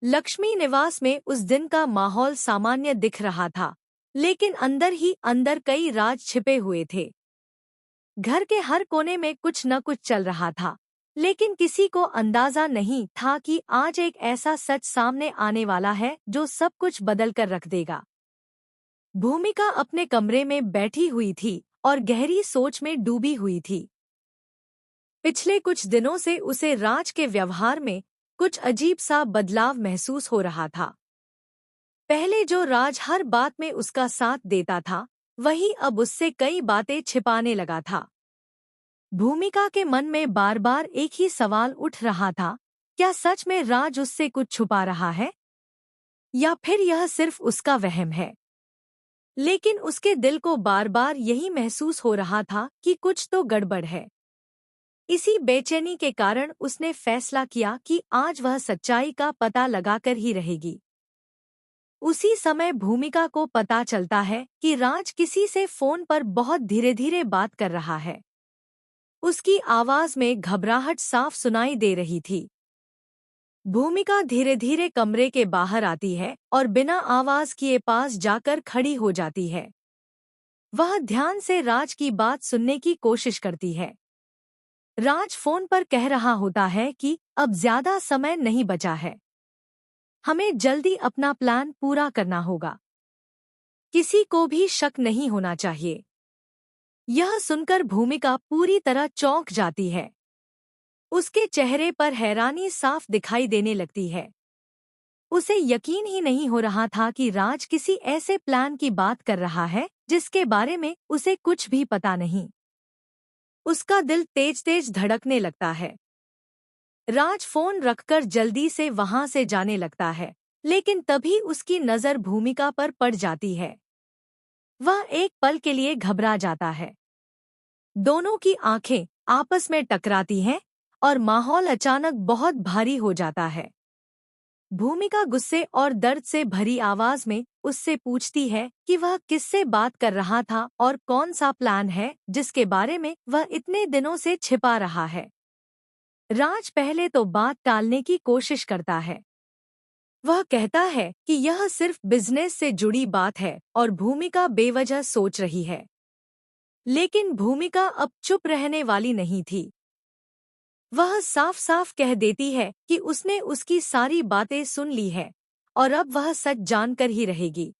लक्ष्मी निवास में उस दिन का माहौल सामान्य दिख रहा था, लेकिन अंदर ही अंदर कई राज छिपे हुए थे। घर के हर कोने में कुछ न कुछ चल रहा था, लेकिन किसी को अंदाजा नहीं था कि आज एक ऐसा सच सामने आने वाला है जो सब कुछ बदल कर रख देगा। भूमिका अपने कमरे में बैठी हुई थी और गहरी सोच में डूबी हुई थी। पिछले कुछ दिनों से उसे राज के व्यवहार में कुछ अजीब सा बदलाव महसूस हो रहा था। पहले जो राज हर बात में उसका साथ देता था, वही अब उससे कई बातें छिपाने लगा था। भूमिका के मन में बार बार एक ही सवाल उठ रहा था, क्या सच में राज उससे कुछ छुपा रहा है, या फिर यह सिर्फ उसका वहम है। लेकिन उसके दिल को बार बार यही महसूस हो रहा था कि कुछ तो गड़बड़ है। इसी बेचैनी के कारण उसने फैसला किया कि आज वह सच्चाई का पता लगाकर ही रहेगी। उसी समय भूमिका को पता चलता है कि राज किसी से फोन पर बहुत धीरे धीरे बात कर रहा है। उसकी आवाज में घबराहट साफ सुनाई दे रही थी। भूमिका धीरे धीरे कमरे के बाहर आती है और बिना आवाज किए पास जाकर खड़ी हो जाती है। वह ध्यान से राज की बात सुनने की कोशिश करती है। राज फोन पर कह रहा होता है कि अब ज्यादा समय नहीं बचा है, हमें जल्दी अपना प्लान पूरा करना होगा, किसी को भी शक नहीं होना चाहिए। यह सुनकर भूमिका पूरी तरह चौंक जाती है। उसके चेहरे पर हैरानी साफ दिखाई देने लगती है। उसे यकीन ही नहीं हो रहा था कि राज किसी ऐसे प्लान की बात कर रहा है जिसके बारे में उसे कुछ भी पता नहीं। उसका दिल तेज तेज धड़कने लगता है। राज फोन रखकर जल्दी से वहां से जाने लगता है, लेकिन तभी उसकी नजर भूमिका पर पड़ जाती है। वह एक पल के लिए घबरा जाता है। दोनों की आंखें आपस में टकराती हैं और माहौल अचानक बहुत भारी हो जाता है। भूमिका गुस्से और दर्द से भरी आवाज में उससे पूछती है कि वह किससे बात कर रहा था और कौन सा प्लान है जिसके बारे में वह इतने दिनों से छिपा रहा है। राज पहले तो बात टालने की कोशिश करता है। वह कहता है कि यह सिर्फ बिजनेस से जुड़ी बात है और भूमिका बेवजह सोच रही है। लेकिन भूमिका अब चुप रहने वाली नहीं थी। वह साफ साफ कह देती है कि उसने उसकी सारी बातें सुन ली है और अब वह सच जानकर ही रहेगी।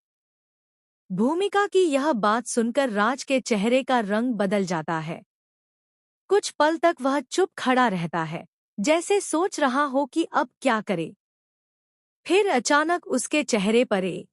भूमिका की यह बात सुनकर राज के चेहरे का रंग बदल जाता है। कुछ पल तक वह चुप खड़ा रहता है, जैसे सोच रहा हो कि अब क्या करे। फिर अचानक उसके चेहरे पर एक